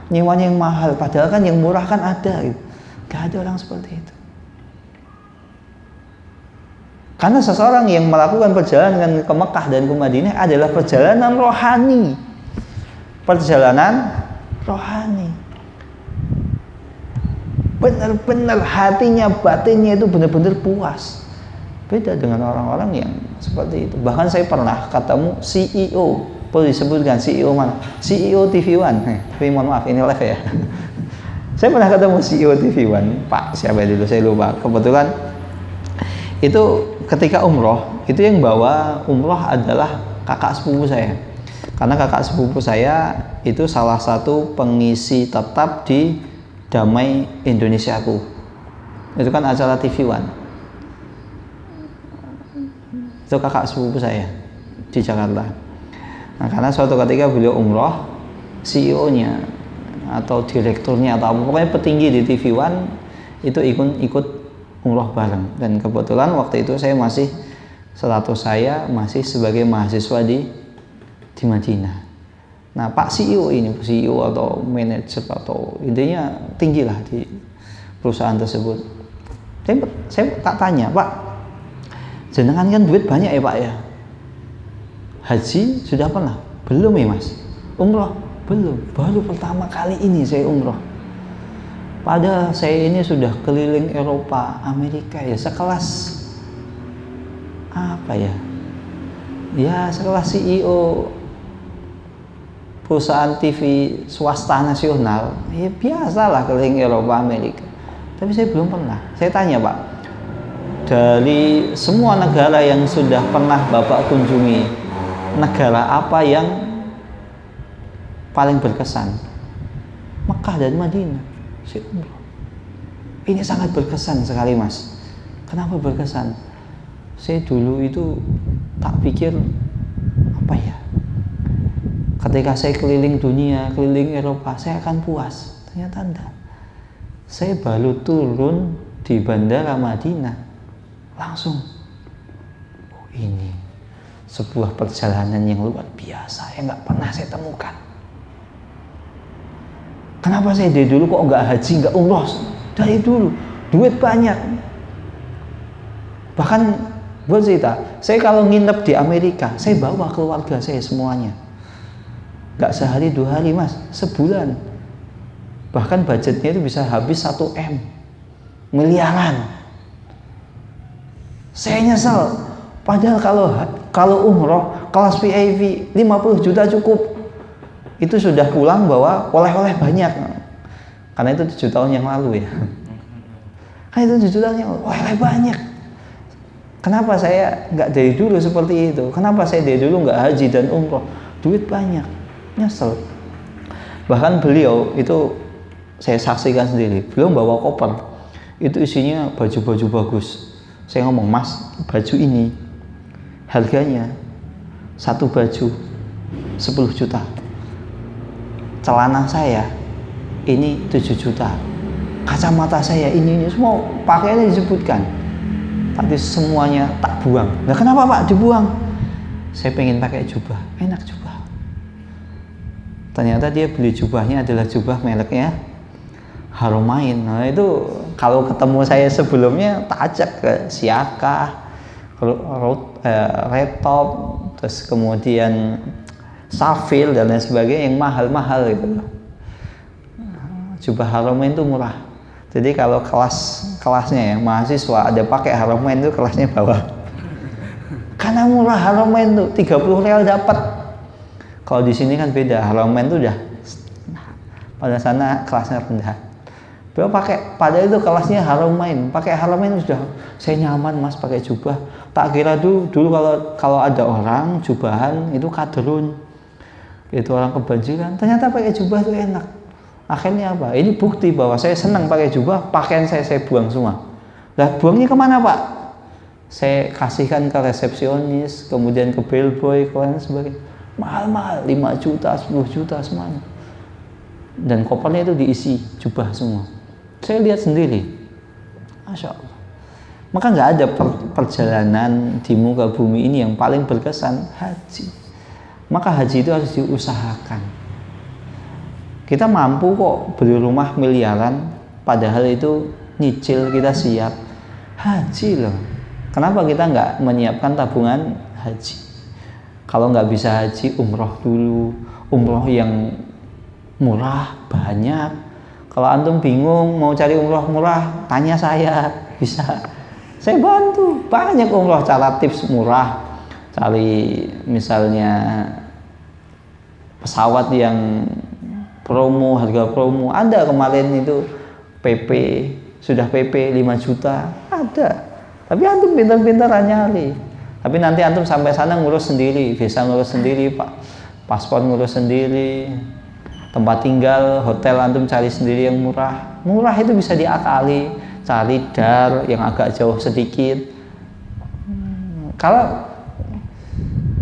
nyewanya yang mahal? Padahal kan yang murah kan ada. Gitu. Nggak ada orang seperti itu. Karena seseorang yang melakukan perjalanan ke Mekah dan ke Madinah adalah perjalanan rohani. Perjalanan rohani, benar-benar hatinya, batinnya itu benar-benar puas. Beda dengan orang-orang yang seperti itu. Bahkan saya pernah ketemu CEO, boleh disebutkan CEO mana? CEO TV One. Tapi mohon maaf, ini live ya. Saya pernah ketemu CEO TV One, Pak siapa dulu saya lupa. Kebetulan itu ketika umroh, itu yang bawa umroh adalah kakak sepupu saya. Karena kakak sepupu saya itu salah satu pengisi tetap di Damai Indonesiaku. Itu kan acara TV One. Itu kakak sepupu saya di Jakarta. Nah, karena suatu ketika beliau umroh, CEO-nya atau direkturnya atau apa, pokoknya petinggi di TV One itu ikut umroh bareng. Dan kebetulan waktu itu status saya masih sebagai mahasiswa di Madinah. Nah, Pak CEO atau manajer atau intinya tinggi lah di perusahaan tersebut. Saya tak tanya, Pak, jenengan kan duit banyak ya Pak ya? Haji sudah pernah? Belum ya Mas? Umroh? Belum. Baru pertama kali ini saya umroh. Padahal saya ini sudah keliling Eropa, Amerika ya, sekelas apa ya? Ya sekelas CEO perusahaan TV swasta nasional, ya biasalah keliling Eropa, Amerika. Tapi saya belum pernah. Saya tanya Pak, dari semua negara yang sudah pernah Bapak kunjungi, negara apa yang paling berkesan? Mekah dan Madinah. Saya umroh. Ini sangat berkesan sekali Mas. Kenapa berkesan? Saya dulu itu tak pikir apa ya, ketika saya keliling dunia, keliling Eropa, saya akan puas. Ternyata enggak. Saya baru turun di Bandara Madinah, langsung, oh ini sebuah perjalanan yang luar biasa yang nggak pernah saya temukan. Kenapa saya dari dulu kok nggak haji, nggak umroh? Dari dulu, duit banyak. Bahkan buat cerita, saya kalau nginep di Amerika, saya bawa keluarga saya semuanya. Gak sehari 2 hari Mas, sebulan. Bahkan budgetnya itu bisa habis 1 M, miliaran. Saya nyesel. Padahal kalau umroh kelas VIP 50 juta cukup. Itu sudah pulang bawa oleh-oleh banyak. Karena itu 7 tahun yang lalu ya. Karena itu 7 tahun yang lalu, oleh-oleh banyak. Kenapa saya nggak dari dulu seperti itu? Kenapa saya dari dulu nggak haji dan umroh? Duit banyak, nyesel. Bahkan beliau itu saya saksikan sendiri, beliau bawa koper, itu isinya baju-baju bagus. Saya ngomong, Mas, baju ini harganya satu baju 10 juta. Celana saya ini 7 juta. kacamata saya ini semua pakaiannya disebutkan. Tapi semuanya tak buang. Nah kenapa Pak dibuang? Saya pengen pakai jubah, enak jubah. Ternyata dia beli jubahnya adalah jubah mereknya Haramain. Nah itu kalau ketemu saya sebelumnya tak ajak ke Siaka, Red Top, terus kemudian Safil dan lain sebagainya yang mahal-mahal gitu. Jubah Haramain itu murah. Jadi kalau kelasnya ya mahasiswa ada pakai Haramain itu kelasnya bawah. Karena murah Haramain tuh 30 real dapat. Kalau di sini kan beda, Haramain tuh udah pada sana kelasnya rendah. Beliau pakai, padahal itu kelasnya Haramain, pakai Haramain sudah saya nyaman Mas pakai jubah. Tak kira dulu kalau ada orang jubahan itu kadrun, itu orang kebanjiran. Ternyata pakai jubah itu enak. Akhirnya apa? Ini bukti bahwa saya senang pakai jubah, pakaian saya buang semua. Lah buangnya kemana Pak? Saya kasihkan ke resepsionis, kemudian ke bellboy, dan sebagainya. Mahal-mahal, 5 juta, 10 juta semuanya. Dan kopernya itu diisi jubah semua. Saya lihat sendiri. Masya Allah. Maka nggak ada perjalanan di muka bumi ini yang paling berkesan, haji. Maka haji itu harus diusahakan. Kita mampu kok beli rumah miliaran, padahal itu nyicil kita siap. Haji loh. Kenapa kita nggak menyiapkan tabungan haji? Kalau nggak bisa haji, umroh dulu. Umroh yang murah, banyak. Kalau antum bingung mau cari umroh murah, tanya saya, bisa. Saya bantu. Banyak umroh cara tips murah. Cari misalnya pesawat yang promo, harga promo. Ada kemarin itu PP, sudah PP 5 juta. Ada. Tapi antum pintar-pintar nyari. Tapi nanti antum sampai sana ngurus sendiri, visa ngurus sendiri, Pak. Paspor ngurus sendiri. Tempat tinggal, hotel antum cari sendiri yang murah. Murah itu bisa diakali. Cari dar yang agak jauh sedikit. Kalau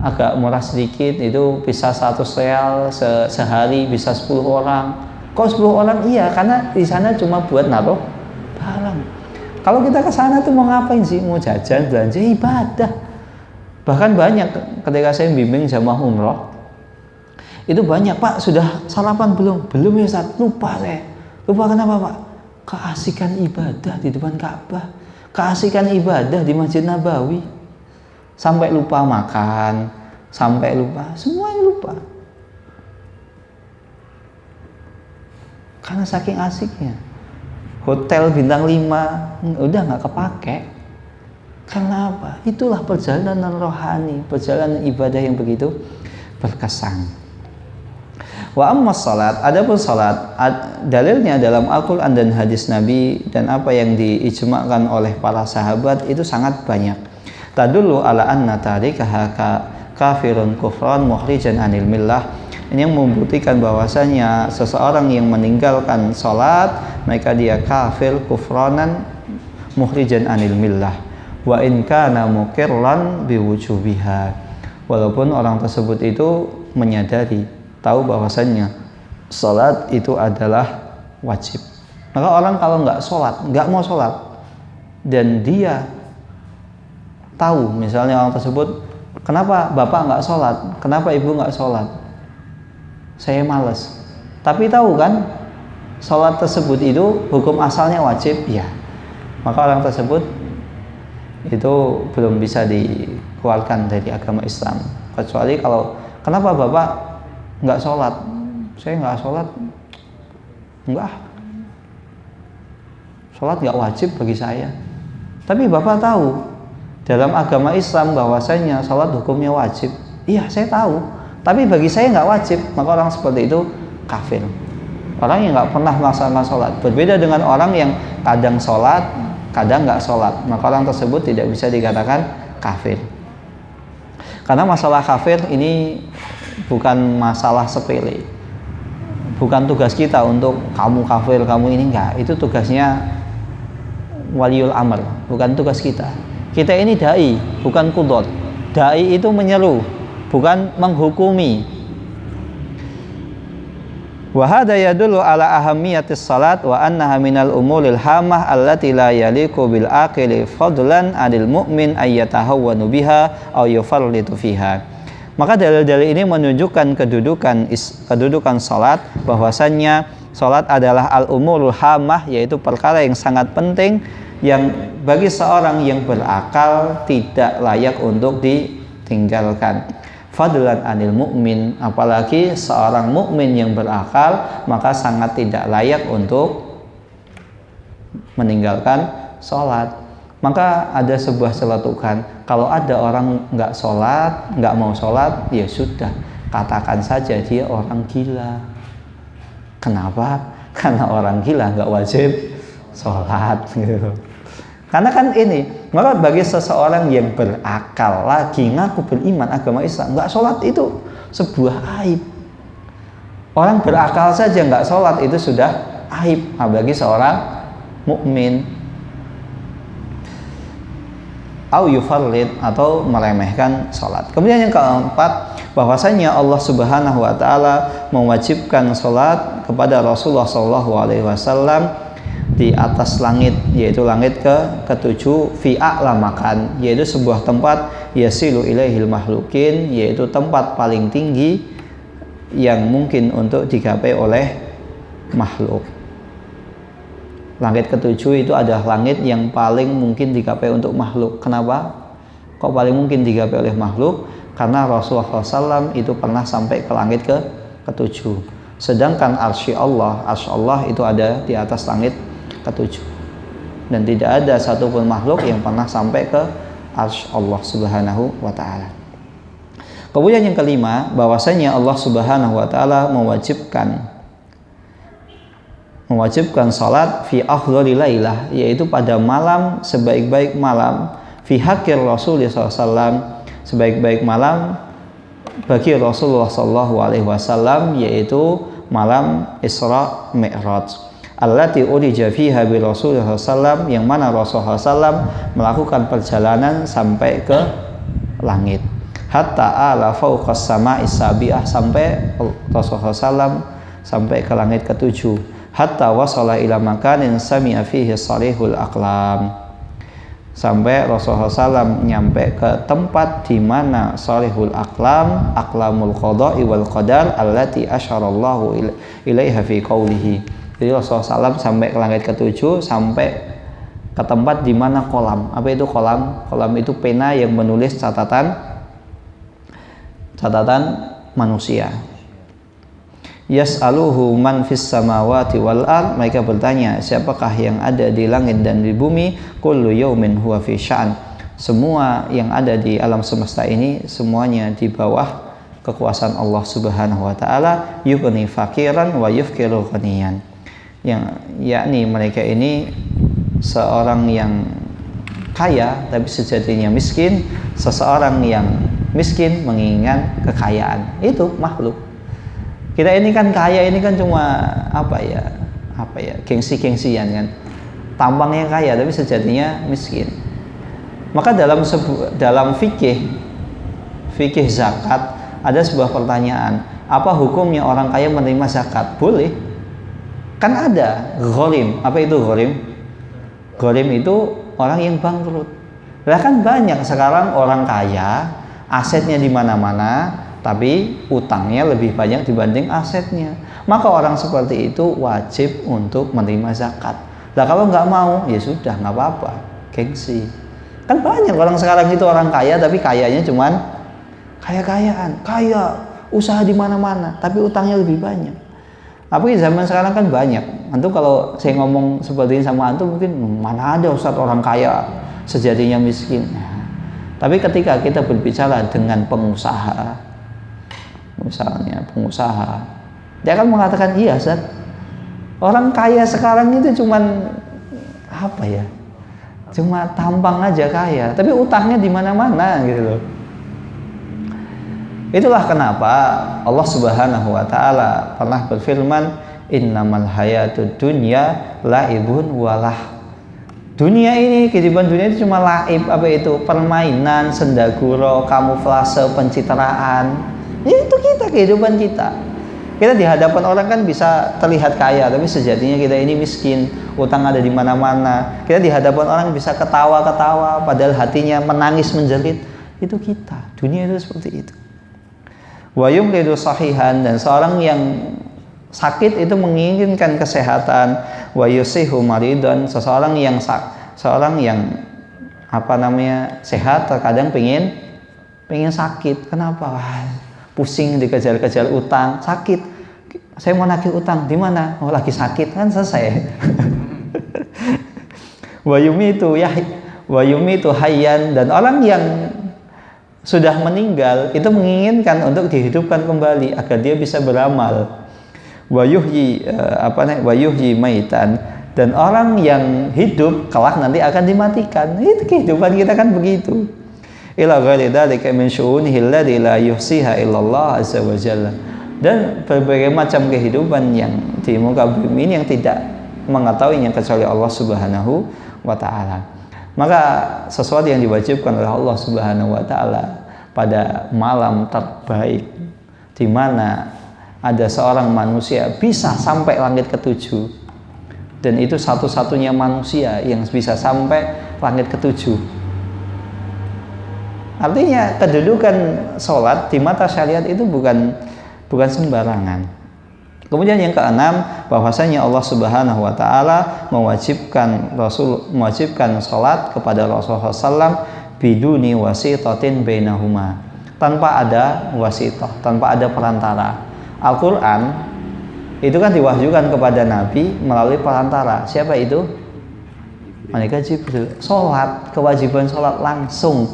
agak murah sedikit itu bisa 100 real sehari, bisa 10 orang. Kok 10 orang? Iya, karena di sana cuma buat naruh barang. Kalau kita ke sana tuh mau ngapain sih? Mau jajan, belanja, ibadah. Bahkan banyak ketika saya bimbing jamaah umroh, itu banyak, Pak sudah sarapan belum? Belum ya Ustaz, lupa saya. Lupa kenapa Pak? Keasikan ibadah di depan Ka'bah, keasikan ibadah di Masjid Nabawi. Sampai lupa makan, sampai lupa, semuanya lupa. Karena saking asiknya. Hotel bintang 5 udah nggak kepake. Karena apa? Itulah perjalanan rohani, perjalanan ibadah yang begitu berkesan. Wa amma salat, adapun salat, dalilnya dalam Al-Qur'an dan hadis Nabi dan apa yang diijma'kan oleh para sahabat itu sangat banyak. Tadullu ala anna tarikaha kafirun kufran mukhrijan anil millah. Ini yang membuktikan bahwasanya seseorang yang meninggalkan salat, maka dia kafir kufranan mukhrijan anil millah. Wa in kana muqirran biwujubiha, walaupun orang tersebut itu menyadari, tahu bahwasannya salat itu adalah wajib. Maka orang kalau nggak sholat, nggak mau sholat, dan dia tahu misalnya orang tersebut, kenapa bapak nggak sholat, kenapa ibu nggak sholat, saya malas, tapi tahu kan sholat tersebut itu hukum asalnya wajib, ya, maka orang tersebut itu belum bisa dikeluarkan dari agama Islam. Kecuali kalau kenapa bapak nggak sholat, saya nggak sholat, enggak, sholat nggak wajib bagi saya, tapi bapak tahu dalam agama Islam bahwasanya sholat hukumnya wajib. Iya saya tahu, tapi bagi saya nggak wajib, maka orang seperti itu kafir. Orang yang nggak pernah melaksanakan sholat berbeda dengan orang yang kadang sholat kadang nggak sholat, maka orang tersebut tidak bisa dikatakan kafir. Karena masalah kafir ini bukan masalah sepele, bukan tugas kita untuk kamu kafir, kamu ini enggak. Itu tugasnya waliul amr, bukan tugas kita. Kita ini dai, bukan qudot. Dai itu menyeru, bukan menghukumi. Wa hadza yadullu ala ahammiyatis salat wa annaha minal umuril hamah allati la yaliqu bil aqili fadlan 'anil mu'min ay yatahawwanu biha aw yufarritu fiha. Maka dalil-dalil ini menunjukkan kedudukan salat, bahwasannya salat adalah al-umurul hamah, yaitu perkara yang sangat penting yang bagi seorang yang berakal tidak layak untuk ditinggalkan. Fadlan anil mukmin, apalagi seorang mukmin yang berakal, maka sangat tidak layak untuk meninggalkan sholat. Maka ada sebuah celetukan, kalau ada orang nggak sholat, nggak mau sholat, ya sudah, katakan saja dia orang gila. Kenapa? Karena orang gila nggak wajib sholat gitu. Karena kan ini, maka bagi seseorang yang berakal, lagi ngaku beriman agama Islam, nggak sholat itu sebuah aib. Orang berakal saja nggak sholat itu sudah aib, bagi seorang mukmin. Au yufarrid, atau meremehkan sholat. Kemudian yang keempat, bahwasanya Allah Subhanahu Wa Taala mewajibkan sholat kepada Rasulullah SAW di atas langit, yaitu langit ketujuh, fi a'la makan, yaitu sebuah tempat yasilu ilaihil mahlukin, yaitu tempat paling tinggi yang mungkin untuk digapai oleh makhluk. Langit ketujuh itu adalah langit yang paling mungkin digapai untuk makhluk. Kenapa? Kok paling mungkin digapai oleh makhluk? Karena Rasulullah SAW itu pernah sampai ke langit ketujuh. Sedangkan arsy Allah itu ada di atas langit ketujuh, dan tidak ada satupun makhluk yang pernah sampai ke arsy Allah Subhanahu wa Ta'ala. Kemudian yang kelima, bahwasanya Allah Subhanahu wa Ta'ala mewajibkan salat fi afdhalil lailah, yaitu pada malam sebaik-baik malam, fi haqqir Rasulullah SAW, sebaik-baik malam bagi Rasulullah SAW, yaitu malam Isra Mi'raj. Allati urija fiha bi Rasulullah SAW, yang mana Rasulullah SAW melakukan perjalanan sampai ke langit. Hatta ala fauqas sama'i sabi'ah, sampai Rasulullah SAW sampai ke langit ketujuh. Hatta wasala ila makanin sami'a fihi sarihul aqlam, sampai Rasulullah SAW nyampe ke tempat di mana sarihul aqlam, aqlamul qada'i wal qadar allati asyarallahu ilaiha fi qawlihi. Jadi Rasulullah SAW sampai ke langit ketujuh, sampai ke tempat di mana kolam. Apa itu kolam? Kolam itu pena yang menulis catatan manusia. Yas'aluhu man fis samawati wal ard, mereka bertanya, siapakah yang ada di langit dan di bumi? Kullu yaumin huwa fi sya'an. Semua yang ada di alam semesta ini semuanya di bawah kekuasaan Allah Subhanahu wa Ta'ala. Yughni fakiran wa yufkiru ghaniyan, yang yakni mereka ini seorang yang kaya tapi sejatinya miskin, seseorang yang miskin menginginkan kekayaan. Itu makhluk. Kita ini kan kaya, ini kan cuma apa ya, gengsi-gengsian kan. Tampangnya kaya tapi sejatinya miskin. Maka dalam fikih zakat ada sebuah pertanyaan, apa hukumnya orang kaya menerima zakat? Boleh. Kan ada gharim. Apa itu gharim? Gharim itu orang yang bangkrut. Lah kan banyak sekarang orang kaya, asetnya di mana-mana, tapi utangnya lebih banyak dibanding asetnya. Maka orang seperti itu wajib untuk menerima zakat. Lah kalau nggak mau, ya sudah, nggak apa-apa, gengsi. Kan banyak orang sekarang itu orang kaya, tapi kayanya cuman kaya-kayaan, kaya, usaha di mana-mana, tapi utangnya lebih banyak. Tapi zaman sekarang kan banyak. Antum kalau saya ngomong seperti ini sama antum, mungkin mana ada Ustadz orang kaya sejatinya miskin. Tapi ketika kita berbicara dengan pengusaha, misalnya pengusaha, dia akan mengatakan, iya Ustadz, orang kaya sekarang itu cuman apa ya, cuma tampang aja kaya, tapi utangnya di mana-mana gitu loh. Itulah kenapa Allah Subhanahu wa Ta'ala pernah berfirman, innamal hayatud dunya laibun walah. Dunia ini, kehidupan dunia itu cuma laib, apa itu? Permainan, sendaguro, kamuflase, pencitraan. Ya itu kita, kehidupan kita. Kita di hadapan orang kan bisa terlihat kaya, tapi sejatinya kita ini miskin, utang ada di mana-mana. Kita di hadapan orang bisa ketawa-ketawa, padahal hatinya menangis menjerit. Itu kita. Dunia itu seperti itu. Wa yumridu sahihan, dan seorang yang sakit itu menginginkan kesehatan. Wa yusihu maridan, seseorang yang sehat terkadang pengen sakit. Kenapa? Pusing dikejar-kejar utang, sakit. Saya mau nagih utang, di mana? Oh, lagi sakit, kan selesai. Wa yumitu hayyan, dan orang yang sudah meninggal itu menginginkan untuk dihidupkan kembali agar dia bisa beramal. Wa yuhyi maitan, dan orang yang hidup kelak nanti akan dimatikan. Itu kehidupan kita kan begitu. Ila ghairi dzalika min syu'unihi alladzi la yuhsiha illallah azza wa jalla. Dan berbagai macam kehidupan yang di muka bumi ini yang tidak mengetahuinya kecuali Allah Subhanahu wa taala. Maka sesuatu yang diwajibkan oleh Allah Subhanahu wa taala pada malam terbaik, di mana ada seorang manusia bisa sampai langit ketujuh, dan itu satu-satunya manusia yang bisa sampai langit ketujuh. Artinya kedudukan sholat di mata syariat itu bukan sembarangan. Kemudian yang keenam, bahwasanya Allah Subhanahu wa taala mewajibkan salat kepada Rasulullah SAW biduni wasitatin bainahuma, tanpa ada wasitah, tanpa ada perantara. Al-Qur'an itu kan diwahyukan kepada Nabi melalui perantara. Siapa itu? Malaikat Jibril. Salat, kewajiban salat langsung.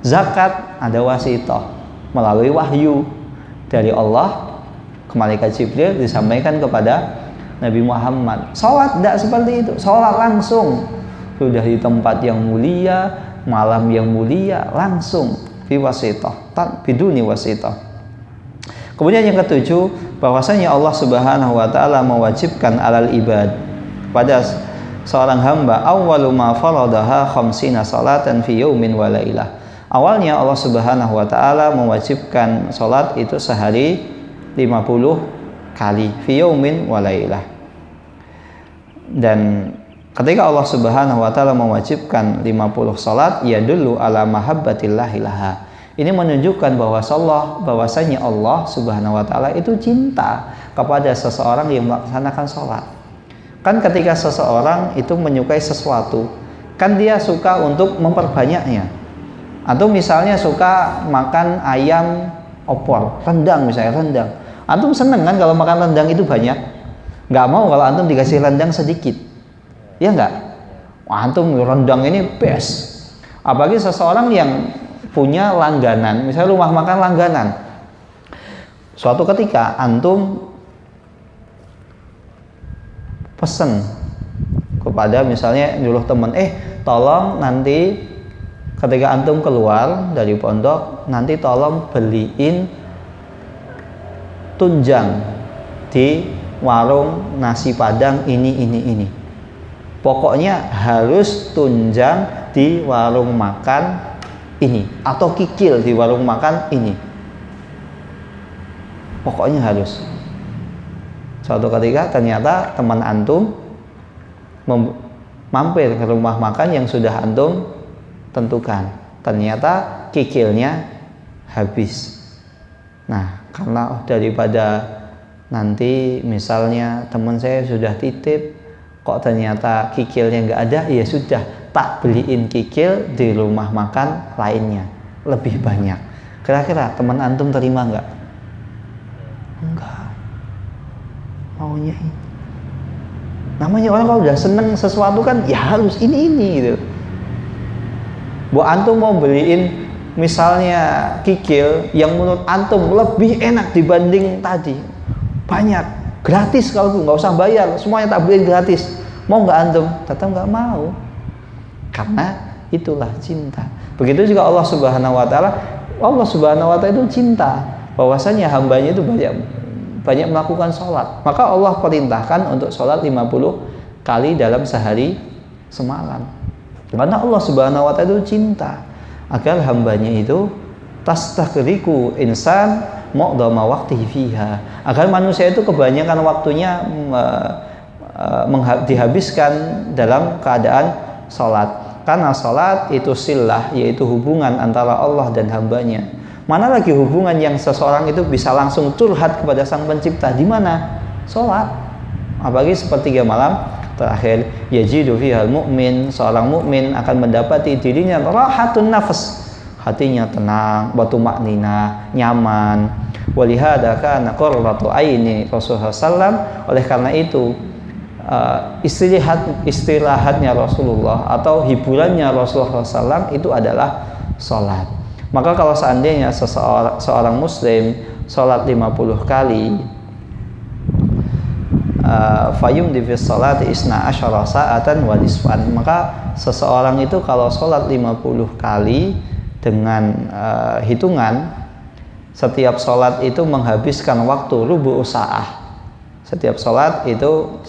Zakat ada wasitah melalui wahyu dari Allah ke malaikat Jibril, disampaikan kepada Nabi Muhammad. Salat tidak seperti itu, salat langsung, sudah di tempat yang mulia, malam yang mulia, langsung fi wasitah, biduni wasitah. Kemudian yang ketujuh, bahwasanya Allah Subhanahu wa taala mewajibkan alal ibad pada seorang hamba awwalu ma faradaha khamsina salatan fi yaumin wa lailah. Awalnya Allah Subhanahu wa taala mewajibkan salat itu sehari 50 kali fi yaumin wa lailah. Dan ketika Allah Subhanahu wa taala mewajibkan 50 salat, yadullu ala mahabbatillahi laha. Ini menunjukkan bahwasanya Allah Subhanahu wa taala itu cinta kepada seseorang yang melaksanakan salat. Kan ketika seseorang itu menyukai sesuatu, kan dia suka untuk memperbanyaknya. Atau misalnya suka makan ayam opor, rendang misalnya, rendang. Antum seneng kan kalau makan rendang itu banyak? Nggak mau kalau antum dikasih rendang sedikit. Ya nggak? Wah, antum rendang ini best. Apalagi seseorang yang punya langganan, misalnya rumah makan langganan. Suatu ketika antum pesen kepada misalnya nyuruh teman, tolong nanti ketika antum keluar dari pondok, nanti tolong beliin tunjang di warung nasi padang ini. Pokoknya harus tunjang di warung makan ini, atau kikil di warung makan ini. Pokoknya harus. Suatu ketika ternyata teman antum mampir ke rumah makan yang sudah antum tentukan, ternyata kikilnya habis. Nah, karena daripada nanti misalnya teman saya sudah titip, kok ternyata kikilnya nggak ada, ya sudah, tak beliin kikil di rumah makan lainnya lebih banyak. Kira-kira teman antum terima nggak? Enggak, maunya ini. Namanya orang kalau udah seneng sesuatu kan ya harus ini gitu. Bu antum mau beliin misalnya kikil yang menurut antum lebih enak dibanding tadi, banyak, gratis, kalau nggak usah bayar, semuanya tak beliin gratis, mau nggak antum? Tetap nggak mau, karena itulah cinta. Begitu juga Allah Subhanahu wa taala. Allah Subhanahu wa taala itu cinta, bahwasanya hambanya itu banyak melakukan sholat. Maka Allah perintahkan untuk sholat 50 kali dalam sehari semalam. Karena Allah Subhanahu wa taala itu cinta agar hambanya itu tastaghriqu insan mu'dhama waqtihi fiha, agar manusia itu kebanyakan waktunya dihabiskan dalam keadaan salat. Karena salat itu silah, yaitu hubungan antara Allah dan hambanya. Mana lagi hubungan yang seseorang itu bisa langsung curhat kepada Sang Pencipta? Di mana? Salat. Apalagi sepertiga malam terakhir, yajidu fihal mu'min, seorang mukmin akan mendapati dirinya rahatun nafas, hatinya tenang, batu maknina, nyaman. Walihada kana qurratu aini Rasulullah sallam, oleh karena itu istirahatnya Rasulullah atau hiburannya Rasulullah SAW itu adalah sholat. Maka kalau seandainya seorang muslim sholat 50 kali, fayum di sholati isna asyara sa'atan wa nisfan, maka seseorang itu kalau sholat 50 kali dengan hitungan setiap sholat itu menghabiskan waktu rubu sa'ah. Setiap sholat itu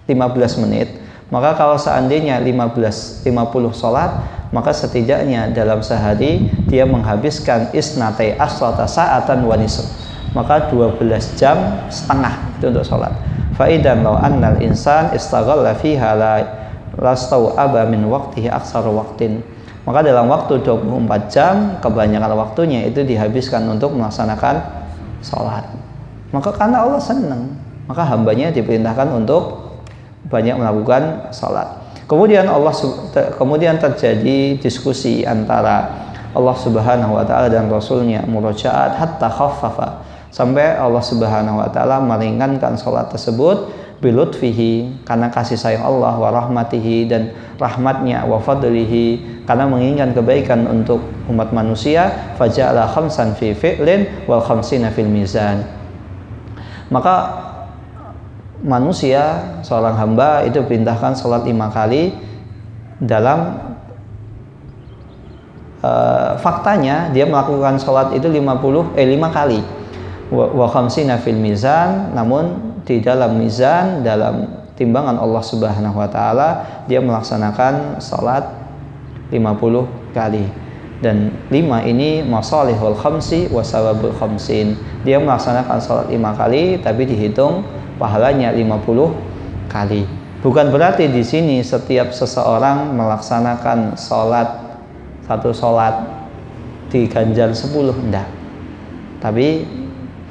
15 menit, maka kalau seandainya 50 sholat, maka setidaknya dalam sehari dia menghabiskan isnatai asrata sa'atan wa nisf, maka 12 jam setengah itu untuk sholat. Fa'idan law annal insan istaghalla fiha lastau'aba min waqtihi aksar waqtin, maka dalam waktu 24 jam kebanyakan waktunya itu dihabiskan untuk melaksanakan sholat. Maka karena Allah senang, maka hambanya diperintahkan untuk banyak melakukan salat. Kemudian terjadi diskusi antara Allah Subhanahu wa taala dan Rasulnya, murajaat hatta khaffafa, sampai Allah Subhanahu wa taala meringankan salat tersebut bilutfihi, karena kasih sayang Allah, wa rahmatihi, dan rahmatnya, wa fadlihi, karena menginginkan kebaikan untuk umat manusia, faja'ala khamsan fi fi'lin wal khamsina fil mizan. Maka manusia, seorang hamba itu perintahkan sholat 5 kali. Dalam faktanya dia melakukan sholat itu 5 kali, wa khamsina fil mizan, namun di dalam mizan, dalam timbangan Allah Subhanahu wa taala, dia melaksanakan sholat 50 kali. Dan 5 ini masalihul khamsi wa sawabul khamsin, dia melaksanakan sholat 5 kali tapi dihitung pahalanya 50 kali. Bukan berarti di sini setiap seseorang melaksanakan satu sholat diganjar 10, enggak. Tapi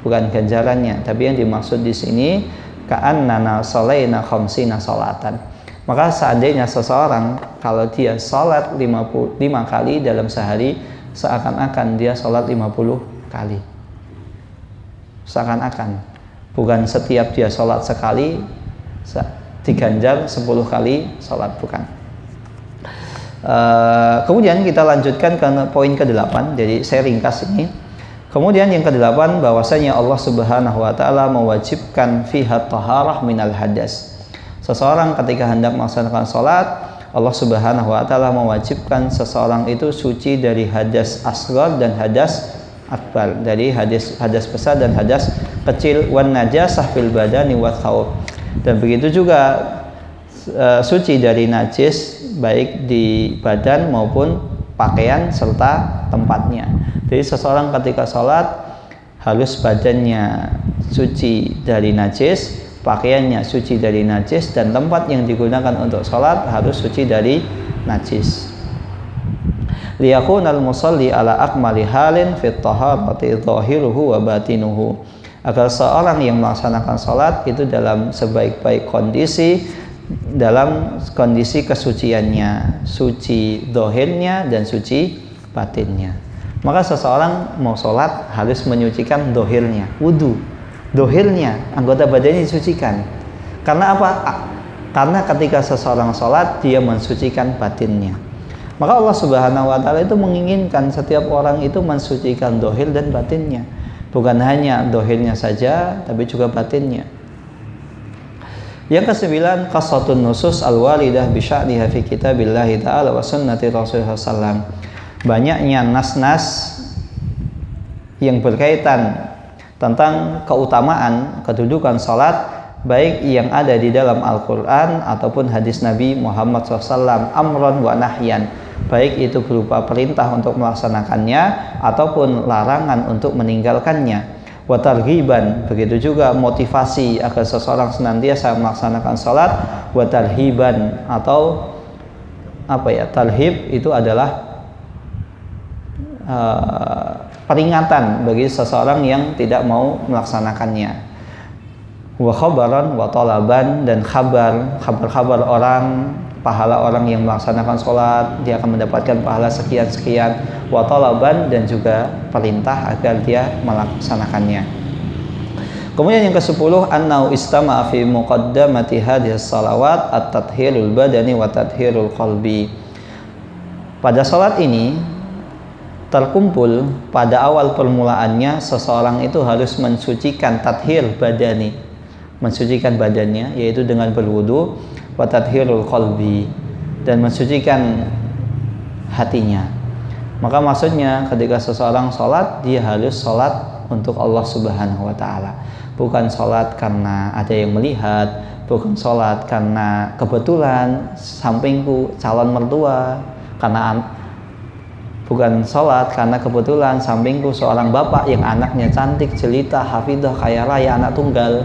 bukan ganjarannya, tapi yang dimaksud di sini ka'annana shalaina khamsina sholatan. Maka seandainya seseorang kalau dia sholat 5 kali dalam sehari, seakan-akan dia sholat 50 kali. Seakan-akan. Bukan setiap dia sholat sekali diganjar 10 kali sholat, bukan. Kemudian kita lanjutkan ke poin ke-8. Jadi saya ringkas ini. Kemudian yang ke-8, bahwasanya Allah Subhanahu wa taala mewajibkan fiha taharah minal hadas. Seseorang ketika hendak melaksanakan sholat, Allah Subhanahu wa taala mewajibkan seseorang itu suci dari hadas asghar dan hadas akbar, dari hadas besar dan hadas kecil, wan najasah fil badani wa thawb, dan begitu juga suci dari najis baik di badan maupun pakaian serta tempatnya. Jadi seseorang ketika sholat harus badannya suci dari najis, pakaiannya suci dari najis, dan tempat yang digunakan untuk sholat harus suci dari najis. Liyakunal musalli ala akmali halin fit taharati zahiruhu wa batinuhu, agar seorang yang melaksanakan sholat itu dalam sebaik-baik kondisi, dalam kondisi kesuciannya, suci dohirnya dan suci batinnya. Maka seseorang mau sholat harus menyucikan dohirnya, wudu, dohirnya, anggota badannya disucikan. Karena apa? Karena ketika seseorang sholat dia mensucikan batinnya. Maka Allah Subhanahu wa taala itu menginginkan setiap orang itu mensucikan dohir dan batinnya. Bukan hanya dohirnya saja, tapi juga batinnya. Yang ke-9, qasatun nusus al-walidah bi sya'niha fi kitabillahi ta'ala wa sunnati Rasulullah sallallahu. Banyaknya nas-nas yang berkaitan tentang keutamaan, kedudukan salat, baik yang ada di dalam Al-Quran ataupun hadis Nabi Muhammad SAW, amron wa nahyan, baik itu berupa perintah untuk melaksanakannya ataupun larangan untuk meninggalkannya. wa targhiban, begitu juga motivasi agar seseorang senantiasa melaksanakan salat, wa tarhiban, atau tarhib itu adalah peringatan bagi seseorang yang tidak mau melaksanakannya. Wa khabaran wa talaban, dan kabar orang, pahala orang yang melaksanakan sholat, dia akan mendapatkan pahala sekian-sekian. Wa talaban, dan juga perintah agar dia melaksanakannya. Kemudian yang ke-10, annau istama'a fi muqaddamati hadhihi salawat at-tathhirul badani wa tathhirul qalbi. Pada salat ini terkumpul pada awal permulaannya seseorang itu harus mensucikan tathhir badani, mensucikan badannya, yaitu dengan berwudu, wa tathhirul qalbi, dan mensucikan hatinya. Maka maksudnya ketika seseorang sholat, dia harus sholat untuk Allah Subhanahu wa ta'ala, bukan sholat karena ada yang melihat, bukan sholat karena kebetulan sampingku calon mertua, bukan sholat karena kebetulan sampingku seorang bapak yang anaknya cantik, jelita, hafidhah, kaya raya, anak tunggal.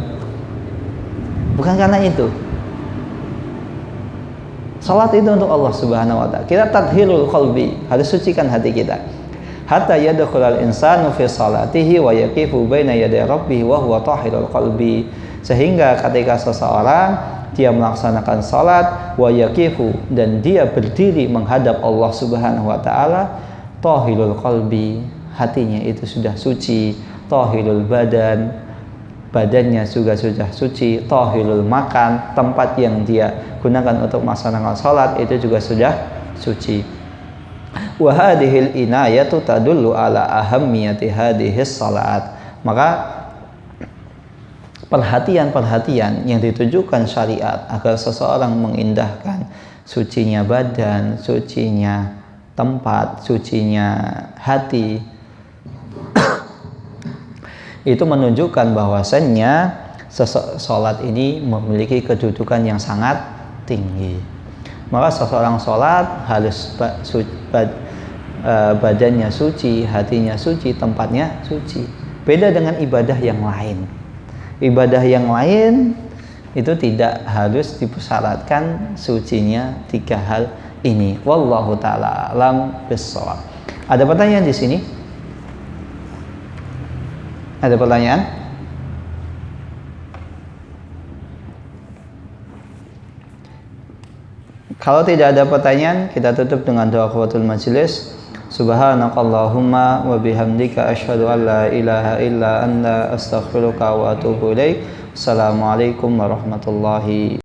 Bukan karena itu. Sholat itu untuk Allah Subhanahu wa ta'ala. Kita tathhirul qalbi, harus sucikan hati kita. Hatta yadkhulul insanu fi salatihi wa yaqifu baina yaday rabbih wa huwa tahhirul qalbi. Sehingga ketika seseorang dia melaksanakan salat, wa yaqifu, dan dia berdiri menghadap Allah Subhanahu wa ta'ala, tahhirul qalbi, hatinya itu sudah suci, tahhirul badan, badannya juga sudah suci, tahhirul makan, tempat yang dia gunakan untuk melaksanakan salat itu juga sudah suci. Wa hadhil inayatu tadullu ala ahammiyati hadhis salat. Maka perhatian-perhatian yang ditujukan syariat agar seseorang mengindahkan sucinya badan, sucinya tempat, sucinya hati, itu menunjukkan bahwasannya sholat ini memiliki kedudukan yang sangat tinggi. Maka seseorang sholat harus badannya suci, hatinya suci, tempatnya suci. Beda dengan ibadah yang lain. Ibadah yang lain itu tidak harus dipersyaratkan sucinya 3 hal ini. Wallahu ta'ala alam bissawab. Ada pertanyaan di sini? Ada pertanyaan? Kalau tidak ada pertanyaan, kita tutup dengan doa kafatul majelis. Subhanakallahumma wa bihamdika asyhadu an la ilaha illa anta astaghfiruka wa atubu ilaik. Assalamualaikum warahmatullahi